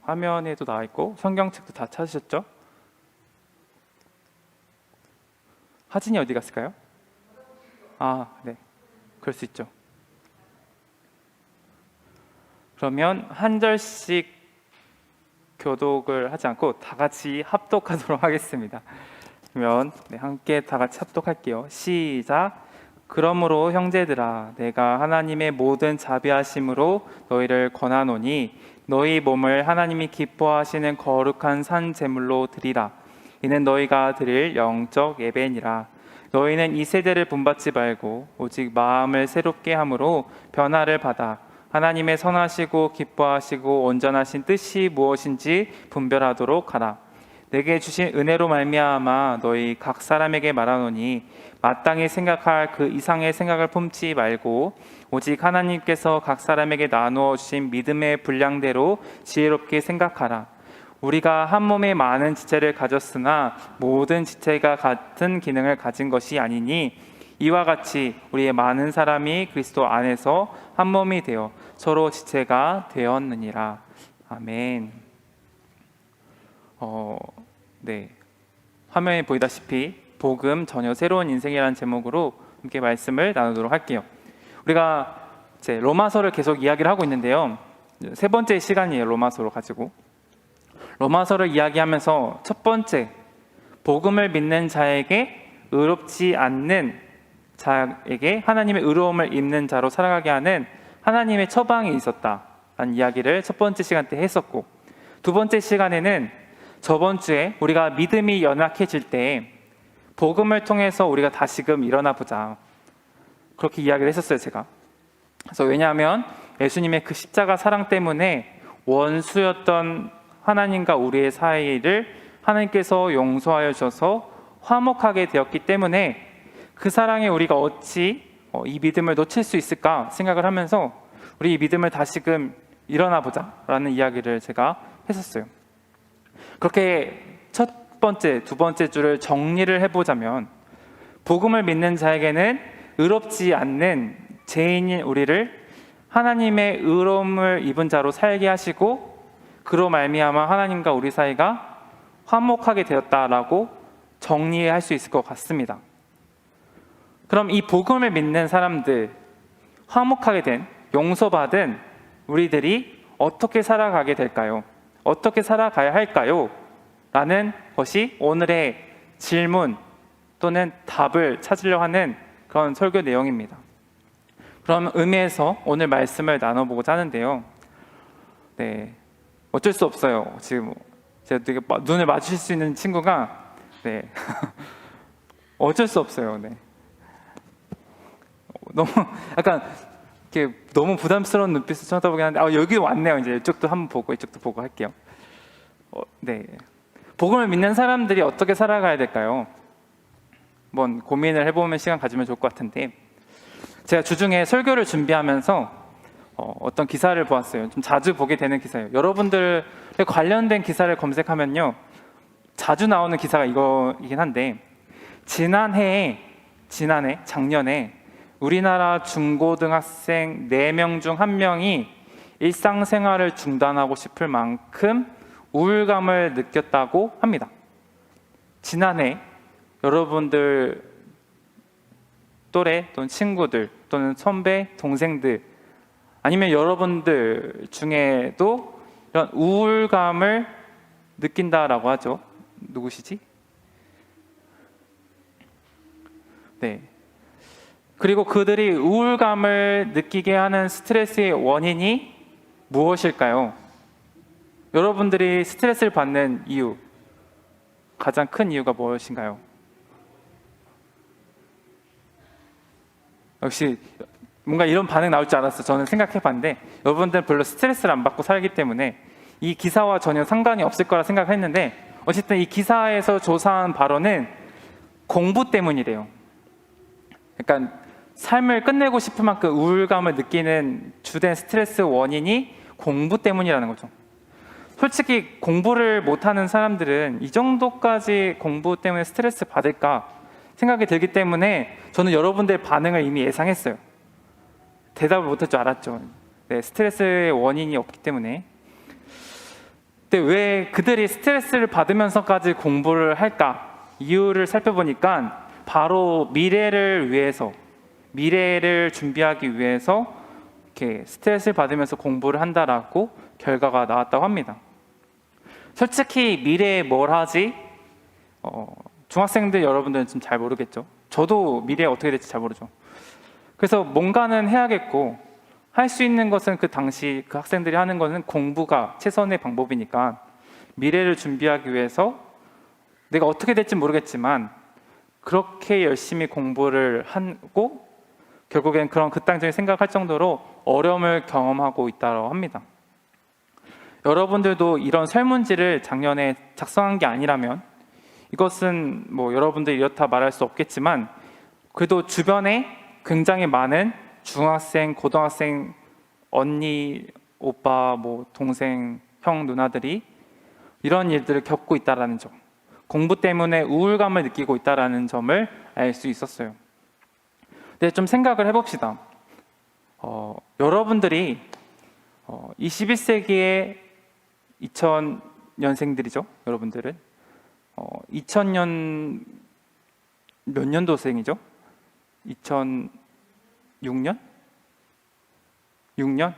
화면에도 나와 있고 성경책도 다 찾으셨죠? 하진이 어디 갔을까요? 네, 그럴 수 있죠. 그러면 한 절씩 교독을 하지 않고 다 같이 합독하도록 하겠습니다. 그러면 함께 다 같이 합독할게요. 시작. 그러므로 형제들아, 내가 하나님의 모든 자비하심으로 너희를 권하노니 너희 몸을 하나님이 기뻐하시는 거룩한 산 제물로 드리라. 이는 너희가 드릴 영적 예배니라. 너희는 이 세대를 본받지 말고 오직 마음을 새롭게 함으로 변화를 받아 하나님의 선하시고 기뻐하시고 온전하신 뜻이 무엇인지 분별하도록 하라. 내게 주신 은혜로 말미암아 너희 각 사람에게 말하노니 마땅히 생각할 그 이상의 생각을 품지 말고 오직 하나님께서 각 사람에게 나누어 주신 믿음의 분량대로 지혜롭게 생각하라. 우리가 한 몸에 많은 지체를 가졌으나 모든 지체가 같은 기능을 가진 것이 아니니 이와 같이 우리의 많은 사람이 그리스도 안에서 한 몸이 되어 서로 지체가 되었느니라. 아멘. 화면에 보이다시피 복음 전혀 새로운 인생이라는 제목으로 함께 말씀을 나누도록 할게요. 우리가 이제 로마서를 계속 이야기를 하고 있는데요. 세 번째 시간이에요. 로마서로 가지고 로마서를 이야기하면서 첫 번째, 복음을 믿는 자에게 의롭지 않는 자에게 하나님의 의로움을 입는 자로 살아가게 하는 하나님의 처방이 있었다라는 이야기를 첫 번째 시간 때 했었고, 두 번째 시간에는 저번 주에 우리가 믿음이 연약해질 때 복음을 통해서 우리가 다시금 일어나 보자, 그렇게 이야기를 했었어요. 제가. 그래서 왜냐하면 예수님의 그 십자가 사랑 때문에 원수였던 하나님과 우리의 사이를 하나님께서 용서하여 주셔서 화목하게 되었기 때문에 그 사랑에 우리가 어찌 이 믿음을 놓칠 수 있을까 생각을 하면서 우리 이 믿음을 다시금 일어나 보자 라는 이야기를 제가 했었어요. 그렇게 첫 번째, 두 번째 주를 정리를 해보자면, 복음을 믿는 자에게는 의롭지 않는 죄인인 우리를 하나님의 의로움을 입은 자로 살게 하시고 그로 말미암아 하나님과 우리 사이가 화목하게 되었다라고 정리할 수 있을 것 같습니다. 그럼 이 복음을 믿는 사람들, 화목하게 된, 용서받은 우리들이 어떻게 살아가게 될까요? 어떻게 살아가야 할까요? 라는 것이 오늘의 질문 또는 답을 찾으려고 하는 그런 설교 내용입니다. 그런 의미에서 오늘 말씀을 나눠보고자 하는데요. 어쩔 수 없어요. 지금 제가 되게 눈을 마주칠 수 있는 친구가 어쩔 수 없어요. 너무 약간 이렇게 너무 부담스러운 눈빛을 쳐다보긴 하는데 여기 왔네요. 이제 이쪽도 한번 보고 이쪽도 보고 할게요. 복음을 믿는 사람들이 어떻게 살아가야 될까요? 한번 고민을 해보면 시간 가지면 좋을 것 같은데, 제가 주중에 설교를 준비하면서 어떤 기사를 보았어요. 좀 자주 보게 되는 기사예요. 여러분들에 관련된 기사를 검색하면요, 자주 나오는 기사가 이거이긴 한데, 작년에 우리나라 중고등학생 4명 중 1명이 일상생활을 중단하고 싶을 만큼 우울감을 느꼈다고 합니다. 지난해 여러분들 또래 또는 친구들 또는 선배, 동생들, 아니면 여러분들 중에도 이런 우울감을 느낀다라고 하죠. 누구시지? 그리고 그들이 우울감을 느끼게 하는 스트레스의 원인이 무엇일까요? 여러분들이 스트레스를 받는 이유, 가장 큰 이유가 무엇인가요? 역시 뭔가 이런 반응 나올 줄 알았어요. 저는 생각해봤는데 여러분들은 별로 스트레스를 안 받고 살기 때문에 이 기사와 전혀 상관이 없을 거라 생각했는데, 어쨌든 이 기사에서 조사한 바로는 공부 때문이래요. 그러니까 삶을 끝내고 싶을 만큼 우울감을 느끼는 주된 스트레스 원인이 공부 때문이라는 거죠. 솔직히 공부를 못하는 사람들은 이 정도까지 공부 때문에 스트레스 받을까 생각이 들기 때문에 저는 여러분들의 반응을 이미 예상했어요. 대답을 못할 줄 알았죠. 스트레스의 원인이 없기 때문에. 근데 왜 그들이 스트레스를 받으면서까지 공부를 할까? 이유를 살펴보니까 바로 미래를 위해서, 미래를 준비하기 위해서 이렇게 스트레스를 받으면서 공부를 한다라고 결과가 나왔다고 합니다. 솔직히 미래에 뭘 하지? 중학생들 여러분들은 좀 잘 모르겠죠. 저도 미래에 어떻게 될지 잘 모르죠. 그래서 뭔가는 해야겠고, 할 수 있는 것은 그 당시 그 학생들이 하는 것은 공부가 최선의 방법이니까 미래를 준비하기 위해서 내가 어떻게 될지 모르겠지만 그렇게 열심히 공부를 하고 결국엔 그런 극단적인 생각을 할 정도로 어려움을 경험하고 있다고 합니다. 여러분들도 이런 설문지를 작년에 작성한 게 아니라면 이것은 뭐 여러분들이 이렇다 말할 수 없겠지만 그래도 주변에 굉장히 많은 중학생, 고등학생, 언니, 오빠, 뭐 동생, 형, 누나들이 이런 일들을 겪고 있다는 점, 공부 때문에 우울감을 느끼고 있다는 점을 알 수 있었어요. 근데 좀 생각을 해봅시다. 여러분들이 21세기의 2000년생들이죠. 여러분들은 2000년 몇 년도생이죠? 2006년? 6년?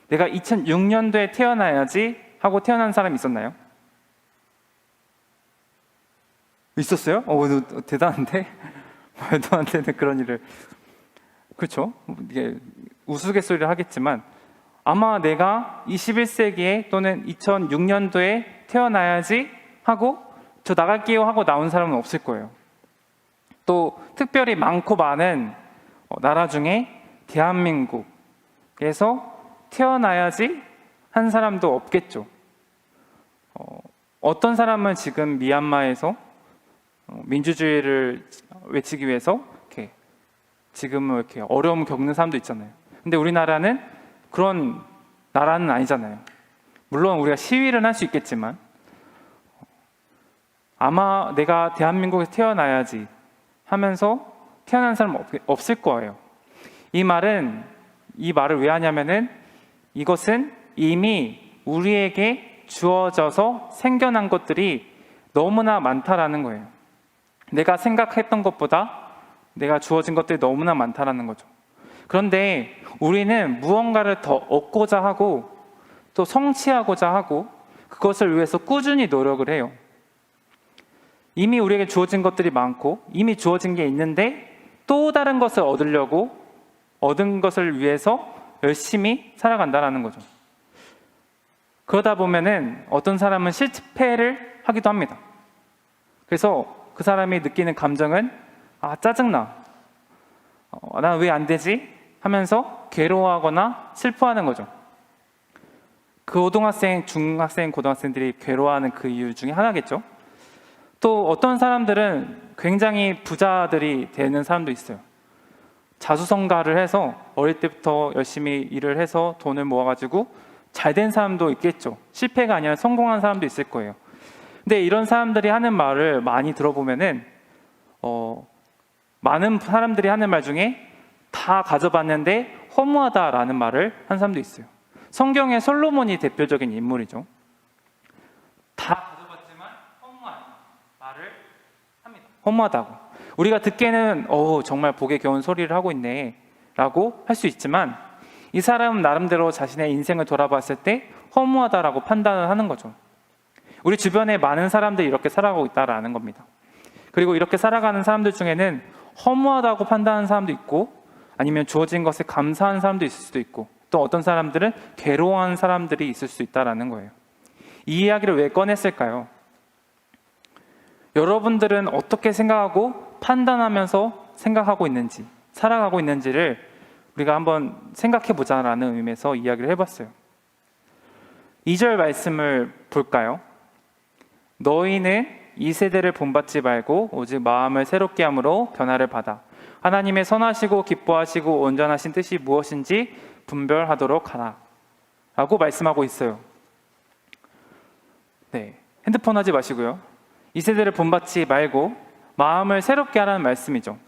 내가 2006년도에 태어나야지 하고 태어난 사람 있었나요? 있었어요? 대단한데? 말도 안 되는 그런 일을. 그렇죠? 이게 우스갯소리를 하겠지만 아마 내가 21세기에 또는 2006년도에 태어나야지 하고 저 나갈게요 하고 나온 사람은 없을 거예요. 또 특별히 많고 많은 나라 중에 대한민국에서 태어나야지 한 사람도 없겠죠. 어떤 사람은 지금 미얀마에서 민주주의를 외치기 위해서 지금은 이렇게 어려움을 겪는 사람도 있잖아요. 근데 우리나라는 그런 나라는 아니잖아요. 물론 우리가 시위를 할 수 있겠지만 아마 내가 대한민국에서 태어나야지 하면서 태어난 사람은 없을 거예요. 이 말을 왜 하냐면은 이것은 이미 우리에게 주어져서 생겨난 것들이 너무나 많다라는 거예요. 내가 생각했던 것보다 내가 주어진 것들이 너무나 많다라는 거죠. 그런데 우리는 무언가를 더 얻고자 하고 또 성취하고자 하고 그것을 위해서 꾸준히 노력을 해요. 이미 우리에게 주어진 것들이 많고 이미 주어진 게 있는데 또 다른 것을 얻으려고 얻은 것을 위해서 열심히 살아간다는 거죠. 그러다 보면은 어떤 사람은 실패를 하기도 합니다. 그래서 그 사람이 느끼는 감정은 짜증나, 나 왜 안 되지? 하면서 괴로워하거나 슬퍼하는 거죠. 그 고등학생, 중학생, 고등학생들이 괴로워하는 그 이유 중에 하나겠죠. 또 어떤 사람들은 굉장히 부자들이 되는 사람도 있어요. 자수성가를 해서 어릴 때부터 열심히 일을 해서 돈을 모아가지고 잘 된 사람도 있겠죠. 실패가 아니라 성공한 사람도 있을 거예요. 근데 이런 사람들이 하는 말을 많이 들어보면은 많은 사람들이 하는 말 중에 다 가져봤는데 허무하다라는 말을 한 사람도 있어요. 성경의 솔로몬이 대표적인 인물이죠. 다 가져봤지만 허무한 말을 합니다. 허무하다고. 우리가 듣기에는 정말 복에 겨운 소리를 하고 있네 라고 할 수 있지만 이 사람은 나름대로 자신의 인생을 돌아봤을 때 허무하다라고 판단을 하는 거죠. 우리 주변에 많은 사람들이 이렇게 살아가고 있다라는 겁니다. 그리고 이렇게 살아가는 사람들 중에는 허무하다고 판단하는 사람도 있고 아니면 주어진 것에 감사한 사람도 있을 수도 있고 또 어떤 사람들은 괴로워하는 사람들이 있을 수 있다는 거예요. 이 이야기를 왜 꺼냈을까요? 여러분들은 어떻게 생각하고 판단하면서 생각하고 있는지 살아가고 있는지를 우리가 한번 생각해 보자라는 의미에서 이야기를 해봤어요. 2절 말씀을 볼까요? 너희는 이 세대를 본받지 말고 오직 마음을 새롭게 함으로 변화를 받아 하나님의 선하시고 기뻐하시고 온전하신 뜻이 무엇인지 분별하도록 하라 라고 말씀하고 있어요. 네, 핸드폰 하지 마시고요. 이 세대를 본받지 말고 마음을 새롭게 하라는 말씀이죠.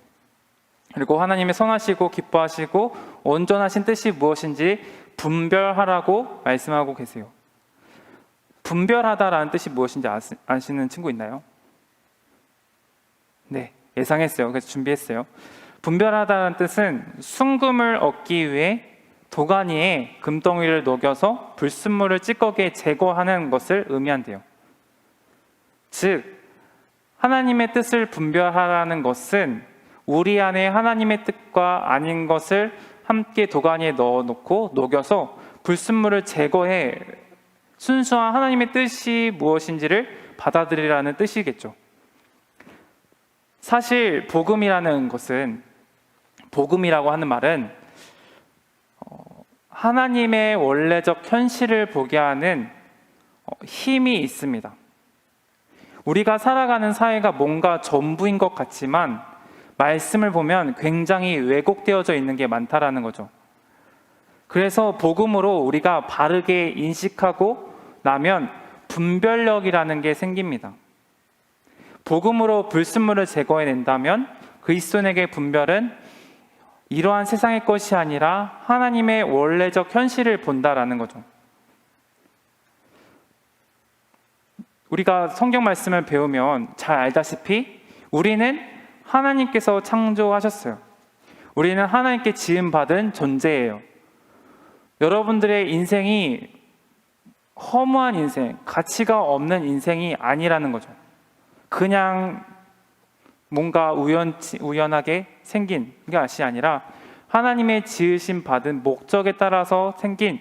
그리고 하나님의 선하시고 기뻐하시고 온전하신 뜻이 무엇인지 분별하라고 말씀하고 계세요. 분별하다라는 뜻이 무엇인지 아시는 친구 있나요? 네, 예상했어요. 그래서 준비했어요. 분별하다는 뜻은 순금을 얻기 위해 도가니에 금덩이를 녹여서 불순물을 찌꺼기에 제거하는 것을 의미한대요. 즉, 하나님의 뜻을 분별하라는 것은 우리 안에 하나님의 뜻과 아닌 것을 함께 도가니에 넣어놓고 녹여서 불순물을 제거해 순수한 하나님의 뜻이 무엇인지를 받아들이라는 뜻이겠죠. 사실 복음이라는 것은, 복음이라고 하는 말은 하나님의 원래적 현실을 보게 하는 힘이 있습니다. 우리가 살아가는 사회가 뭔가 전부인 것 같지만 말씀을 보면 굉장히 왜곡되어져 있는 게 많다라는 거죠. 그래서 복음으로 우리가 바르게 인식하고 나면 분별력이라는 게 생깁니다. 복음으로 불순물을 제거해낸다면 그리스도인에게 분별은 이러한 세상의 것이 아니라 하나님의 원래적 현실을 본다라는 거죠. 우리가 성경 말씀을 배우면 잘 알다시피 우리는 하나님께서 창조하셨어요. 우리는 하나님께 지음받은 존재예요. 여러분들의 인생이 허무한 인생, 가치가 없는 인생이 아니라는 거죠. 그냥 뭔가 우연하게 생긴 것이 아니라 하나님의 지으심 받은 목적에 따라서 생긴,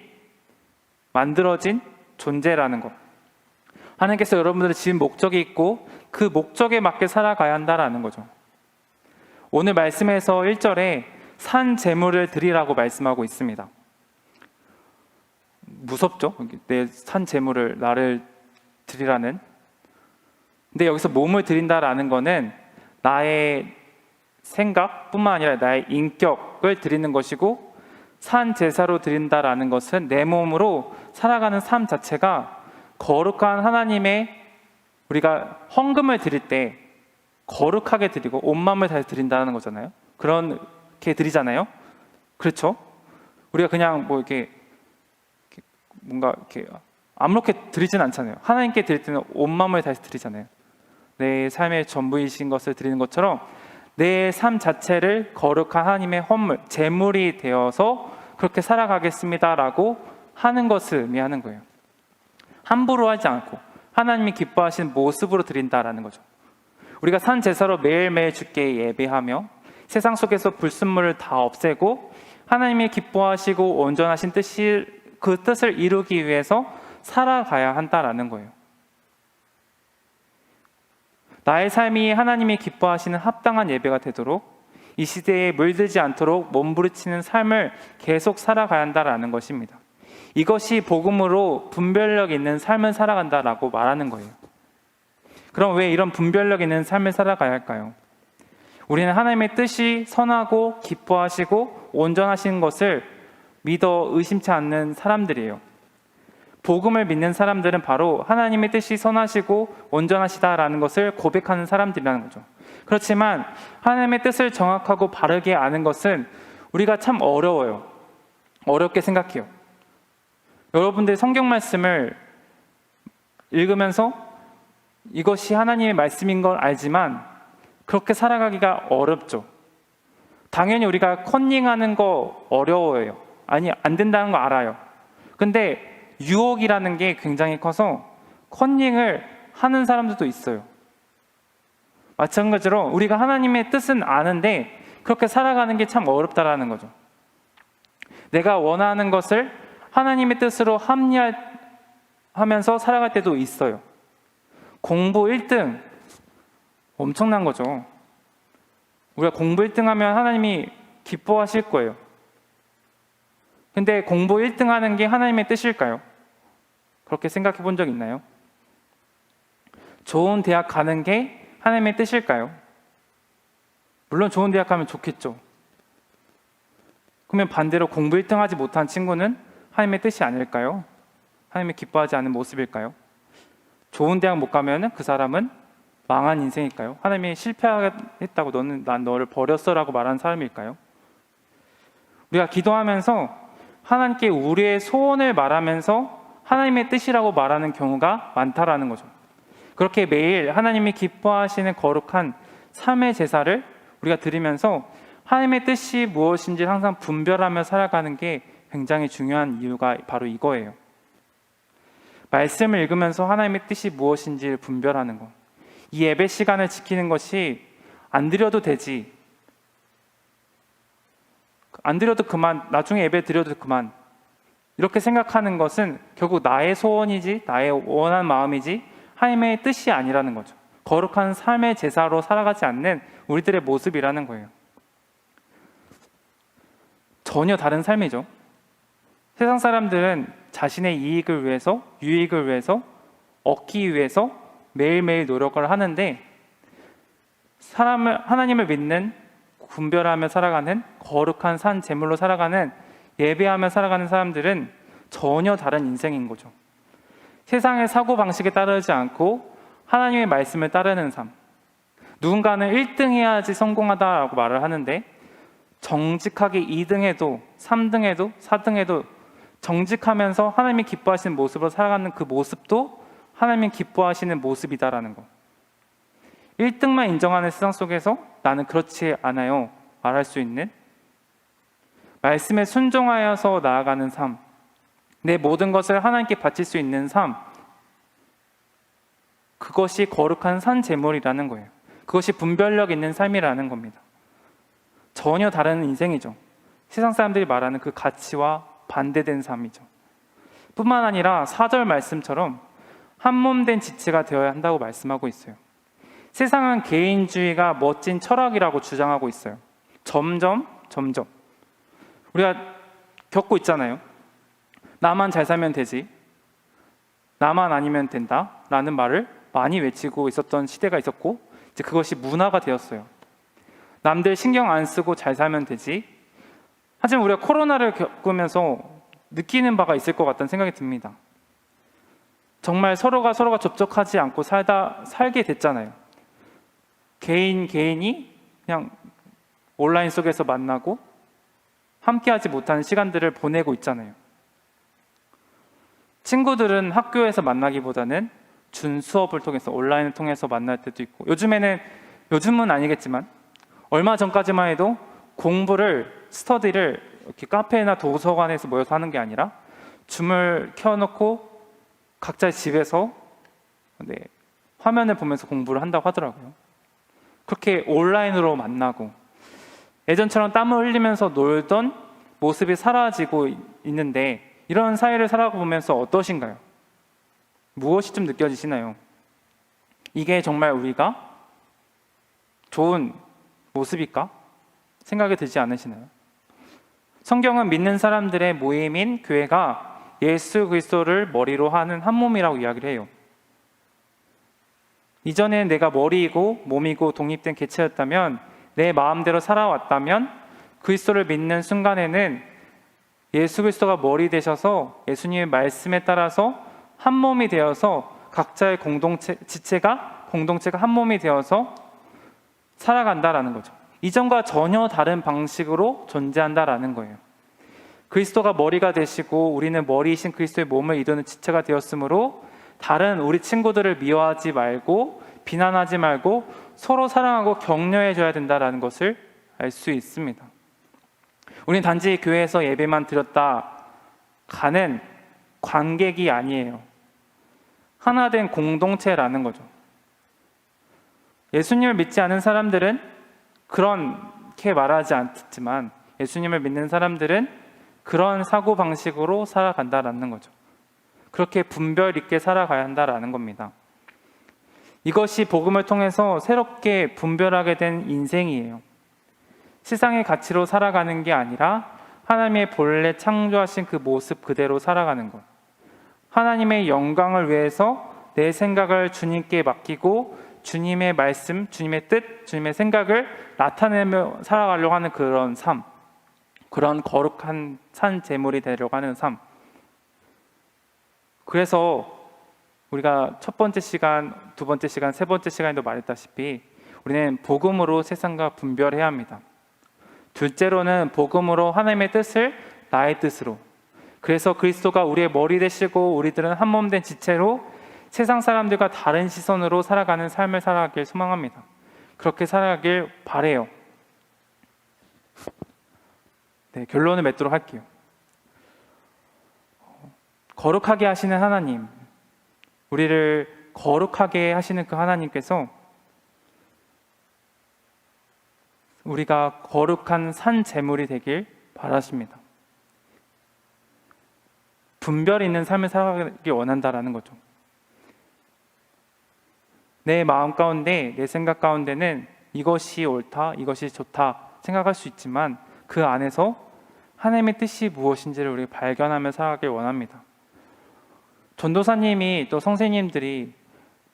만들어진 존재라는 것. 하나님께서 여러분들의 지은 목적이 있고 그 목적에 맞게 살아가야 한다라는 거죠. 오늘 말씀에서 1절에 산 제물을 드리라고 말씀하고 있습니다. 무섭죠? 내 산 제물을 나를 드리라는. 근데 여기서 몸을 드린다라는 거는 나의 생각뿐만 아니라 나의 인격을 드리는 것이고, 산 제사로 드린다라는 것은 내 몸으로 살아가는 삶 자체가 거룩한 하나님의, 우리가 헌금을 드릴 때 거룩하게 드리고 온 마음을 다해서 드린다는 거잖아요. 그렇게 드리잖아요. 그렇죠? 우리가 그냥 뭐 이렇게 뭔가 이렇게 아무렇게 드리진 않잖아요. 하나님께 드릴 때는 온 마음을 다해서 드리잖아요. 내 삶의 전부이신 것을 드리는 것처럼 내 삶 자체를 거룩한 하나님의 헌물, 제물이 되어서 그렇게 살아가겠습니다라고 하는 것을 의미하는 거예요. 함부로 하지 않고 하나님이 기뻐하시는 모습으로 드린다라는 거죠. 우리가 산 제사로 매일매일 주께 예배하며 세상 속에서 불순물을 다 없애고 하나님이 기뻐하시고 온전하신 그 뜻을 이루기 위해서 살아가야 한다라는 거예요. 나의 삶이 하나님이 기뻐하시는 합당한 예배가 되도록 이 시대에 물들지 않도록 몸부림치는 삶을 계속 살아가야 한다라는 것입니다. 이것이 복음으로 분별력 있는 삶을 살아간다라고 말하는 거예요. 그럼 왜 이런 분별력 있는 삶을 살아가야 할까요? 우리는 하나님의 뜻이 선하고 기뻐하시고 온전하신 것을 믿어 의심치 않는 사람들이에요. 복음을 믿는 사람들은 바로 하나님의 뜻이 선하시고 온전하시다라는 것을 고백하는 사람들이라는 거죠. 그렇지만 하나님의 뜻을 정확하고 바르게 아는 것은 우리가 참 어려워요. 어렵게 생각해요. 여러분들 성경 말씀을 읽으면서 이것이 하나님의 말씀인 걸 알지만 그렇게 살아가기가 어렵죠. 당연히 우리가 컨닝하는 거 어려워요. 아니, 안 된다는 거 알아요. 근데 유혹이라는 게 굉장히 커서 컨닝을 하는 사람들도 있어요. 마찬가지로 우리가 하나님의 뜻은 아는데 그렇게 살아가는 게 참 어렵다라는 거죠. 내가 원하는 것을 하나님의 뜻으로 합리화하면서 살아갈 때도 있어요. 공부 1등 엄청난 거죠. 우리가 공부 1등 하면 하나님이 기뻐하실 거예요. 근데 공부 1등 하는 게 하나님의 뜻일까요? 그렇게 생각해 본 적 있나요? 좋은 대학 가는 게 하나님의 뜻일까요? 물론 좋은 대학 가면 좋겠죠. 그러면 반대로 공부 1등 하지 못한 친구는 하나님의 뜻이 아닐까요? 하나님이 기뻐하지 않는 모습일까요? 좋은 대학 못 가면 그 사람은 망한 인생일까요? 하나님이 실패했다고 난 너를 버렸어 라고 말하는 사람일까요? 우리가 기도하면서 하나님께 우리의 소원을 말하면서 하나님의 뜻이라고 말하는 경우가 많다라는 거죠. 그렇게 매일 하나님이 기뻐하시는 거룩한 삶의 제사를 우리가 드리면서 하나님의 뜻이 무엇인지 항상 분별하며 살아가는 게 굉장히 중요한 이유가 바로 이거예요. 말씀을 읽으면서 하나님의 뜻이 무엇인지를 분별하는 것. 이 예배 시간을 지키는 것이 안 드려도 되지, 안 드려도 그만, 나중에 예배 드려도 그만, 이렇게 생각하는 것은 결국 나의 소원이지, 나의 원한 마음이지 하나님의 뜻이 아니라는 거죠. 거룩한 삶의 제사로 살아가지 않는 우리들의 모습이라는 거예요. 전혀 다른 삶이죠. 세상 사람들은 자신의 이익을 위해서, 유익을 위해서, 얻기 위해서 매일매일 노력을 하는데, 하나님을 믿는, 분별하며 살아가는, 거룩한 산 제물로 살아가는, 예배하며 살아가는 사람들은 전혀 다른 인생인 거죠. 세상의 사고방식에 따르지 않고 하나님의 말씀을 따르는 삶. 누군가는 1등 해야지 성공하다라고 말을 하는데, 정직하게 2등 해도 3등 해도 4등 해도 정직하면서 하나님이 기뻐하시는 모습으로 살아가는 그 모습도 하나님이 기뻐하시는 모습이다라는 거. 1등만 인정하는 세상 속에서 나는 그렇지 않아요 말할 수 있는, 말씀에 순종하여서 나아가는 삶, 내 모든 것을 하나님께 바칠 수 있는 삶, 그것이 거룩한 산 제물이라는 거예요. 그것이 분별력 있는 삶이라는 겁니다. 전혀 다른 인생이죠. 세상 사람들이 말하는 그 가치와 반대된 삶이죠. 뿐만 아니라 4절 말씀처럼 한 몸 된 지체가 되어야 한다고 말씀하고 있어요. 세상은 개인주의가 멋진 철학이라고 주장하고 있어요. 점점 우리가 겪고 있잖아요. 나만 잘 살면 되지, 나만 아니면 된다 라는 말을 많이 외치고 있었던 시대가 있었고, 이제 그것이 문화가 되었어요. 남들 신경 안 쓰고 잘 살면 되지. 하지만 우리가 코로나를 겪으면서 느끼는 바가 있을 것 같다는 생각이 듭니다. 정말 서로가 접촉하지 않고 살게 됐잖아요. 개인이 그냥 온라인 속에서 만나고 함께하지 못하는 시간들을 보내고 있잖아요. 친구들은 학교에서 만나기보다는 준 수업을 통해서, 온라인을 통해서 만날 때도 있고, 요즘은 아니겠지만 얼마 전까지만 해도 스터디를 이렇게 카페나 도서관에서 모여서 하는 게 아니라 줌을 켜놓고 각자의 집에서 화면을 보면서 공부를 한다고 하더라고요. 그렇게 온라인으로 만나고 예전처럼 땀을 흘리면서 놀던 모습이 사라지고 있는데, 이런 사회를 살아보면서 어떠신가요? 무엇이 좀 느껴지시나요? 이게 정말 우리가 좋은 모습일까? 생각이 들지 않으시나요? 성경은 믿는 사람들의 모임인 교회가 예수 그리스도를 머리로 하는 한 몸이라고 이야기를 해요. 이전에는 내가 머리이고 몸이고 독립된 개체였다면, 내 마음대로 살아왔다면, 그리스도를 믿는 순간에는 예수 그리스도가 머리 되셔서 예수님의 말씀에 따라서 한 몸이 되어서 각자의 지체가 한 몸이 되어서 살아간다라는 거죠. 이전과 전혀 다른 방식으로 존재한다라는 거예요. 그리스도가 머리가 되시고 우리는 머리이신 그리스도의 몸을 이루는 지체가 되었으므로 다른 우리 친구들을 미워하지 말고 비난하지 말고 서로 사랑하고 격려해 줘야 된다라는 것을 알 수 있습니다. 우리는 단지 교회에서 예배만 드렸다 가는 관객이 아니에요. 하나 된 공동체라는 거죠. 예수님을 믿지 않은 사람들은 그렇게 말하지 않지만, 예수님을 믿는 사람들은 그런 사고방식으로 살아간다라는 거죠. 그렇게 분별 있게 살아가야 한다라는 겁니다. 이것이 복음을 통해서 새롭게 분별하게 된 인생이에요. 세상의 가치로 살아가는 게 아니라 하나님의 본래 창조하신 그 모습 그대로 살아가는 것. 하나님의 영광을 위해서 내 생각을 주님께 맡기고 주님의 말씀, 주님의 뜻, 주님의 생각을 나타내며 살아가려고 하는 그런 삶, 그런 거룩한 산 제물이 되려고 하는 삶. 그래서 우리가 첫 번째 시간, 두 번째 시간, 세 번째 시간에도 말했다시피 우리는 복음으로 세상과 분별해야 합니다. 둘째로는 복음으로 하나님의 뜻을 나의 뜻으로, 그래서 그리스도가 우리의 머리 되시고 우리들은 한 몸 된 지체로 세상 사람들과 다른 시선으로 살아가는 삶을 살아가길 소망합니다. 그렇게 살아가길 바래요. 네, 결론을 맺도록 할게요. 거룩하게 하시는 하나님, 우리를 거룩하게 하시는 그 하나님께서 우리가 거룩한 산 제물이 되길 바라십니다. 분별 있는 삶을 살아가길 원한다라는 거죠. 내 마음 가운데, 내 생각 가운데는 이것이 옳다, 이것이 좋다 생각할 수 있지만 그 안에서 하나님의 뜻이 무엇인지를 우리 발견하며 살아가길 원합니다. 전도사님이 또 선생님들이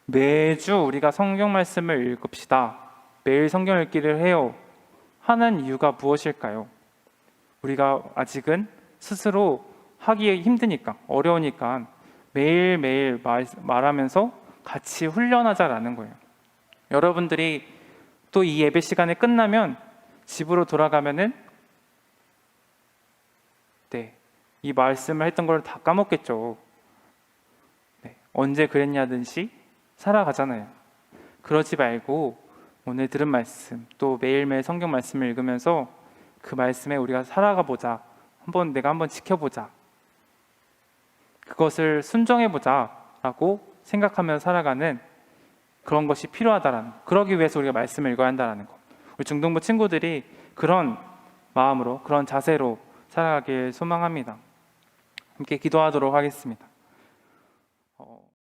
매주 우리가 성경 말씀을 읽읍시다, 매일 성경 읽기를 해요 하는 이유가 무엇일까요? 우리가 아직은 스스로 하기 힘드니까, 어려우니까 매일매일 말하면서 같이 훈련하자라는 거예요. 여러분들이 또 이 예배 시간이 끝나면 집으로 돌아가면은 이 말씀을 했던 걸 다 까먹겠죠. 언제 그랬냐든지 살아가잖아요. 그러지 말고 오늘 들은 말씀, 또 매일매일 성경 말씀을 읽으면서 그 말씀에 우리가 살아가 보자. 내가 한번 지켜보자. 그것을 순종해 보자 라고 생각하며 살아가는 그런 것이 필요하다라는, 그러기 위해서 우리가 말씀을 읽어야 한다는 것. 우리 중등부 친구들이 그런 마음으로, 그런 자세로 살아가길 소망합니다. 함께 기도하도록 하겠습니다.